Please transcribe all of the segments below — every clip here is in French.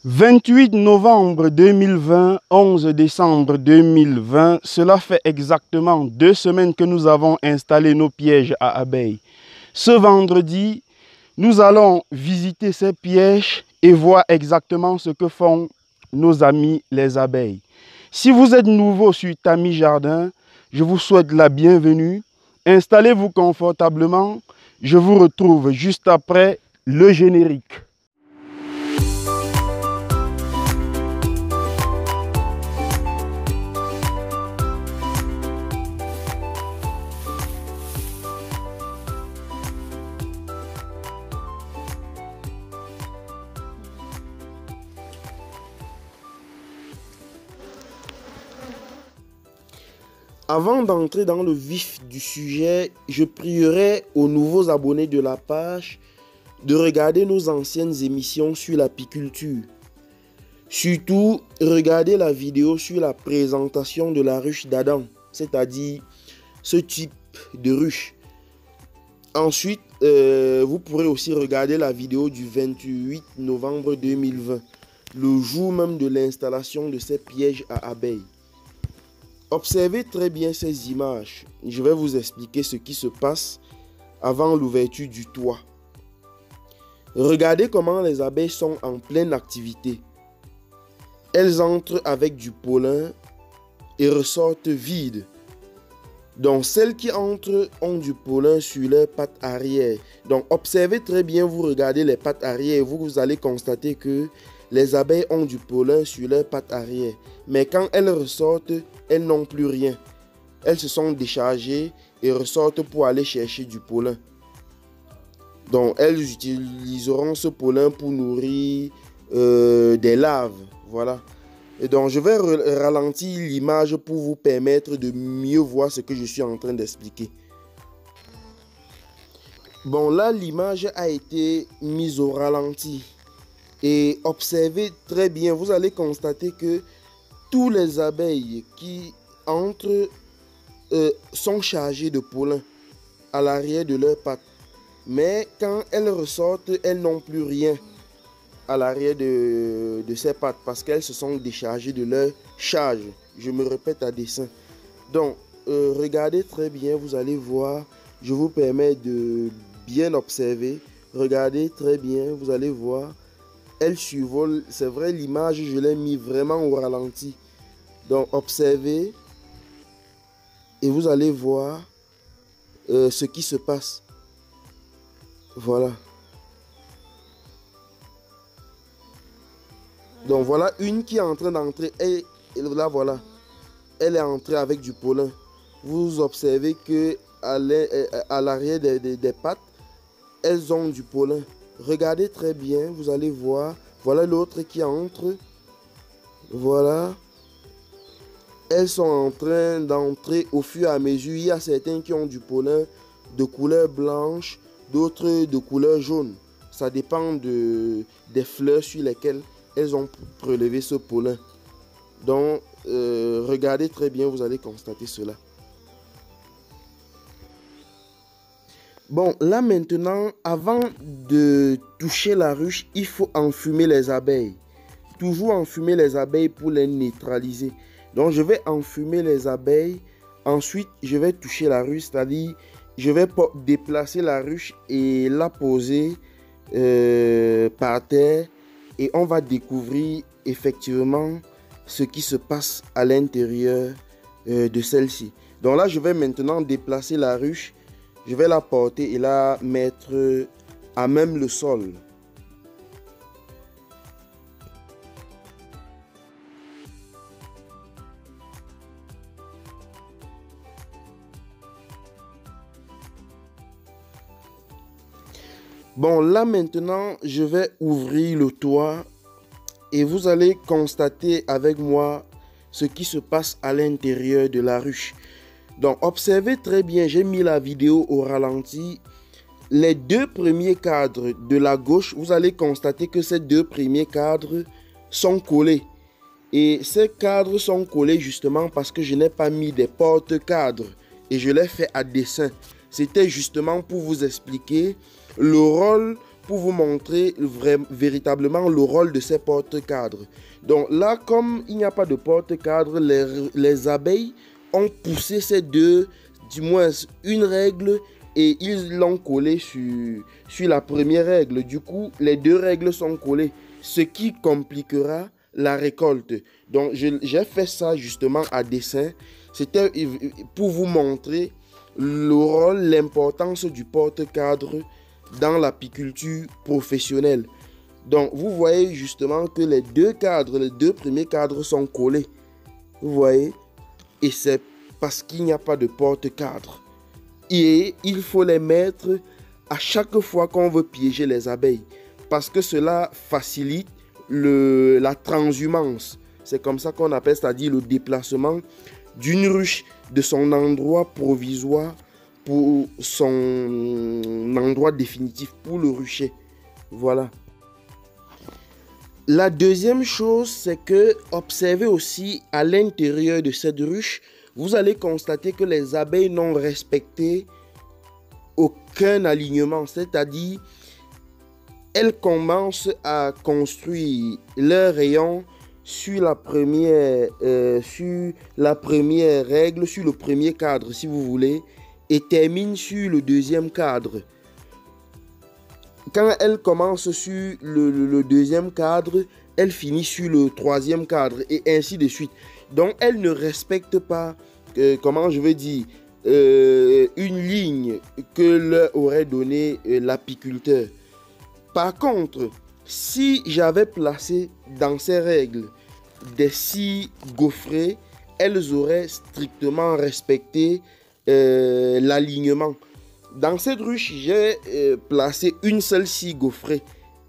28 novembre 2020, 11 décembre 2020, cela fait exactement 2 semaines que nous avons installé nos pièges à abeilles. Ce vendredi, nous allons visiter ces pièges et voir exactement ce que font nos amis les abeilles. Si vous êtes nouveau sur Tami Jardin, je vous souhaite la bienvenue. Installez-vous confortablement. Je vous retrouve juste après le générique. Avant d'entrer dans le vif du sujet, je prierai aux nouveaux abonnés de la page de regarder nos anciennes émissions sur l'apiculture. Surtout, regardez la vidéo sur la présentation de la ruche d'Adam, c'est-à-dire ce type de ruche. Ensuite, vous pourrez aussi regarder la vidéo du 28 novembre 2020, le jour même de l'installation de ces pièges à abeilles. Observez très bien ces images. Je vais vous expliquer ce qui se passe avant l'ouverture du toit. Regardez comment les abeilles sont en pleine activité. Elles entrent avec du pollen et ressortent vides. Donc celles qui entrent ont du pollen sur leurs pattes arrière. Donc observez très bien, vous regardez les pattes arrière et vous allez constater que les abeilles ont du pollen sur leurs pattes arrière. Mais quand elles ressortent, elles n'ont plus rien. Elles se sont déchargées et ressortent pour aller chercher du pollen. Donc elles utiliseront ce pollen pour nourrir des larves. Voilà. Et donc je vais ralentir l'image pour vous permettre de mieux voir ce que je suis en train d'expliquer. Bon, là l'image a été mise au ralenti. Et observez très bien, vous allez constater que tous les abeilles qui entrent sont chargées de pollen à l'arrière de leurs pattes. Mais quand elles ressortent, elles n'ont plus rien à l'arrière de ces pattes parce qu'elles se sont déchargées de leur charge. Je me répète à dessein. Donc, regardez très bien, vous allez voir. Je vous permets de bien observer. Regardez très bien, vous allez voir. Elle survole, c'est vrai, l'image, je l'ai mis vraiment au ralenti. Donc, observez et vous allez voir ce qui se passe. Voilà. Donc, voilà une qui est en train d'entrer. Et là, voilà. Elle est entrée avec du pollen. Vous observez que à l'arrière des pattes, elles ont du pollen. Regardez très bien, vous allez voir. Voilà l'autre qui entre. Voilà. Elles sont en train d'entrer au fur et à mesure. Il y a certains qui ont du pollen de couleur blanche, d'autres de couleur jaune. Ça dépend des fleurs sur lesquelles elles ont prélevé ce pollen. Donc, regardez très bien, vous allez constater cela. Bon, là maintenant, avant de toucher la ruche, il faut enfumer les abeilles. Toujours enfumer les abeilles pour les neutraliser. Donc, je vais enfumer les abeilles. Ensuite, je vais toucher la ruche, c'est-à-dire, je vais déplacer la ruche et la poser par terre. Et on va découvrir effectivement ce qui se passe à l'intérieur de celle-ci. Donc là, je vais maintenant déplacer la ruche. Je vais la porter et la mettre à même le sol. Bon, là maintenant, je vais ouvrir le toit et vous allez constater avec moi ce qui se passe à l'intérieur de la ruche. Donc, observez très bien, j'ai mis la vidéo au ralenti. Les deux premiers cadres de la gauche, vous allez constater que ces deux premiers cadres sont collés. Et ces cadres sont collés justement parce que je n'ai pas mis des porte-cadres et je l'ai fait à dessein. C'était justement pour vous expliquer le rôle pour vous montrer véritablement le rôle de ces porte-cadres. Donc là, comme il n'y a pas de porte-cadre, les abeilles ont poussé ces deux, du moins une règle, et ils l'ont collé sur la première règle. Du coup, les deux règles sont collées, ce qui compliquera la récolte. Donc, j'ai fait ça justement à dessein. C'était pour vous montrer le rôle, l'importance du porte-cadre dans l'apiculture professionnelle. Donc, vous voyez justement que les deux premiers cadres sont collés. Vous voyez? Et c'est parce qu'il n'y a pas de porte-cadre. Et il faut les mettre à chaque fois qu'on veut piéger les abeilles. Parce que cela facilite la transhumance. C'est comme ça qu'on appelle, c'est-à-dire le déplacement d'une ruche de son endroit provisoire pour son endroit définitif, pour le rucher. Voilà. La deuxième chose, c'est que observez aussi à l'intérieur de cette ruche, vous allez constater que les abeilles n'ont respecté aucun alignement, c'est-à-dire elles commencent à construire leurs rayons sur la première règle, sur le premier cadre si vous voulez, et terminent sur le deuxième cadre. Quand elle commence sur le deuxième cadre, elle finit sur le troisième cadre et ainsi de suite. Donc, elle ne respecte pas, comment je veux dire, une ligne que leur aurait donné l'apiculteur. Par contre, si j'avais placé dans ces règles des scies gaufrées, elles auraient strictement respecté l'alignement. Dans cette ruche, j'ai placé une seule scie gaufrée.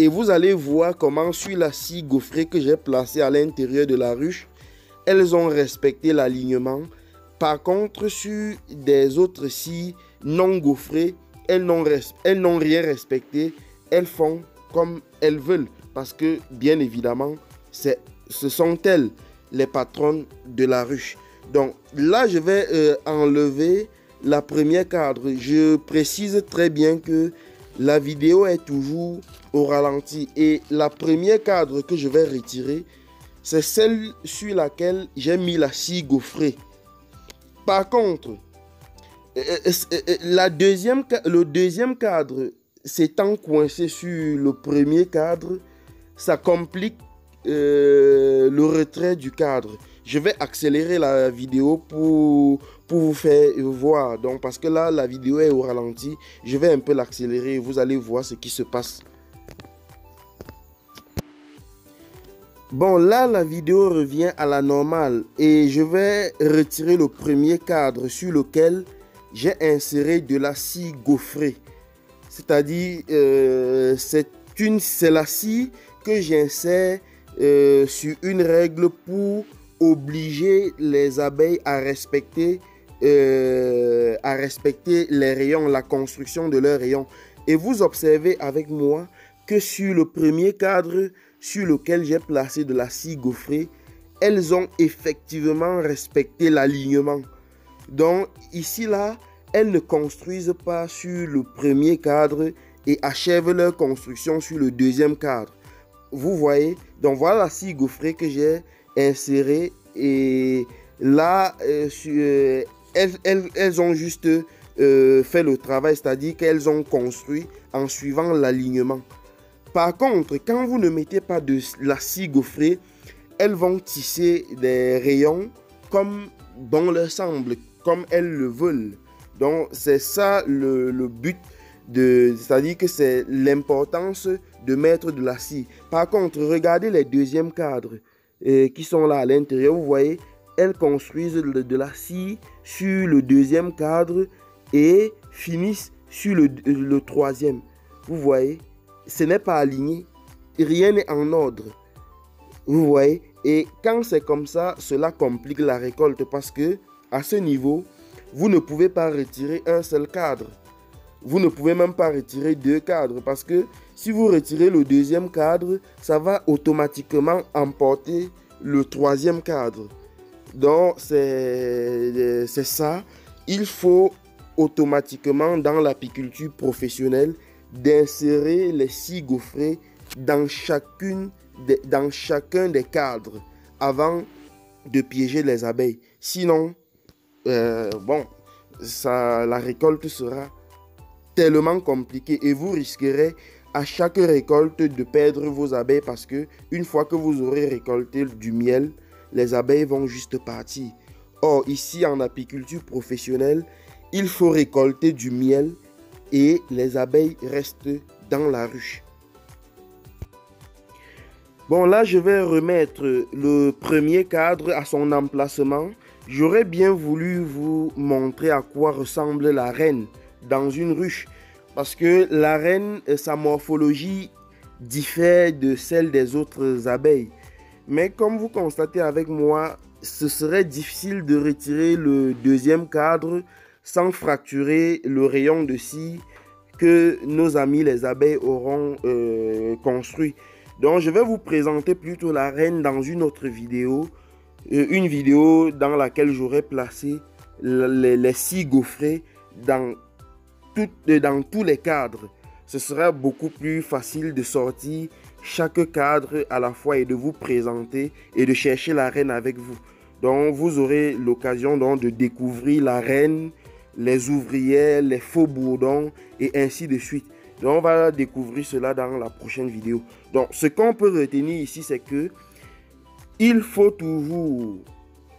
Et vous allez voir comment sur la scie gaufrée que j'ai placée à l'intérieur de la ruche, elles ont respecté l'alignement. Par contre, sur des autres scies non gaufrées, elles n'ont rien respecté. Elles font comme elles veulent. Parce que, bien évidemment, ce sont elles les patronnes de la ruche. Donc là, je vais enlever la première cadre. Je précise très bien que la vidéo est toujours au ralenti. Et la première cadre que je vais retirer, c'est celle sur laquelle j'ai mis la scie gaufrée. Par contre, le deuxième cadre s'étant coincé sur le premier cadre, ça complique le retrait du cadre. Je vais accélérer la vidéo pour vous faire voir. Donc, parce que là, la vidéo est au ralenti. Je vais un peu l'accélérer et vous allez voir ce qui se passe. Bon, là, la vidéo revient à la normale. Et je vais retirer le premier cadre sur lequel j'ai inséré de la scie gaufrée. C'est-à-dire, c'est la scie que j'insère sur une règle pour obliger les abeilles à respecter les rayons, la construction de leurs rayons. Et vous observez avec moi que sur le premier cadre sur lequel j'ai placé de la scie gaufrée, elles ont effectivement respecté l'alignement. Donc ici là, elles ne construisent pas sur le premier cadre et achèvent leur construction sur le deuxième cadre. Vous voyez, donc voilà la scie gaufrée que j'ai insérée et là, elles ont juste fait le travail, c'est-à-dire qu'elles ont construit en suivant l'alignement. Par contre, quand vous ne mettez pas de la scie gaufrée, elles vont tisser des rayons comme bon leur semble, comme elles le veulent. Donc, c'est ça le but, c'est-à-dire que c'est l'importance de mettre de la scie. Par contre, regardez les deuxièmes cadres qui sont là à l'intérieur. Vous voyez, elles construisent de la scie sur le deuxième cadre et finissent sur le troisième. Vous voyez, ce n'est pas aligné, rien n'est en ordre. Vous voyez, et quand c'est comme ça, cela complique la récolte parce que à ce niveau, vous ne pouvez pas retirer un seul cadre. Vous ne pouvez même pas retirer deux cadres parce que si vous retirez le deuxième cadre, ça va automatiquement emporter le troisième cadre. Donc, c'est ça. Il faut automatiquement, dans l'apiculture professionnelle, d'insérer les 6 gaufrets dans chacun des cadres avant de piéger les abeilles. Sinon, la récolte sera tellement compliquée et vous risquerez à chaque récolte de perdre vos abeilles parce que une fois que vous aurez récolté du miel, les abeilles vont juste partir. Or, ici en apiculture professionnelle, il faut récolter du miel et les abeilles restent dans la ruche. Bon, là, je vais remettre le premier cadre à son emplacement. J'aurais bien voulu vous montrer à quoi ressemble la reine dans une ruche. Parce que la reine, sa morphologie diffère de celle des autres abeilles. Mais comme vous constatez avec moi, ce serait difficile de retirer le deuxième cadre sans fracturer le rayon de scie que nos amis les abeilles auront construit. Donc je vais vous présenter plutôt la reine dans une autre vidéo. Une vidéo dans laquelle j'aurai placé les 6 gaufrets dans tous les cadres. Ce sera beaucoup plus facile de sortir chaque cadre à la fois et de vous présenter et de chercher la reine avec vous. Donc vous aurez l'occasion de découvrir la reine, les ouvrières, les faux bourdons et ainsi de suite. Donc on va découvrir cela dans la prochaine vidéo. Donc ce qu'on peut retenir ici, c'est que il faut toujours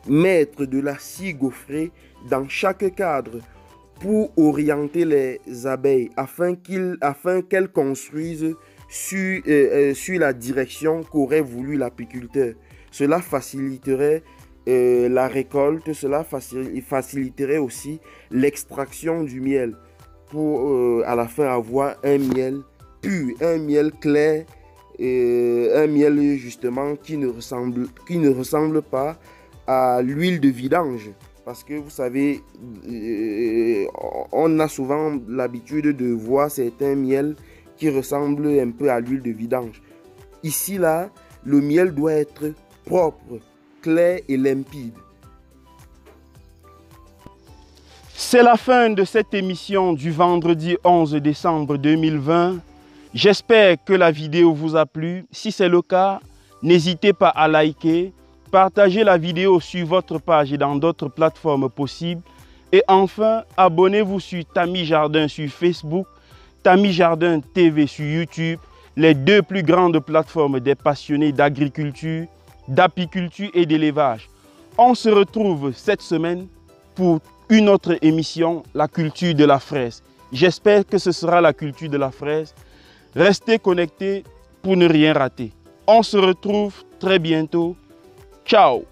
mettre de la scie gaufrée dans chaque cadre pour orienter les abeilles afin qu'elles construisent sur la direction qu'aurait voulu l'apiculteur. Cela faciliterait la récolte, cela faciliterait aussi l'extraction du miel pour à la fin avoir un miel pur, un miel clair, un miel justement qui ne ressemble pas à l'huile de vidange. Parce que vous savez, on a souvent l'habitude de voir certains miels qui ressemblent un peu à l'huile de vidange. Ici, là, le miel doit être propre, clair et limpide. C'est la fin de cette émission du vendredi 11 décembre 2020. J'espère que la vidéo vous a plu. Si c'est le cas, n'hésitez pas à liker. Partagez la vidéo sur votre page et dans d'autres plateformes possibles. Et enfin, abonnez-vous sur Tami Jardin sur Facebook, Tami Jardin TV sur YouTube, les 2 plus grandes plateformes des passionnés d'agriculture, d'apiculture et d'élevage. On se retrouve cette semaine pour une autre émission, la culture de la fraise. J'espère que ce sera la culture de la fraise. Restez connectés pour ne rien rater. On se retrouve très bientôt. Ciao!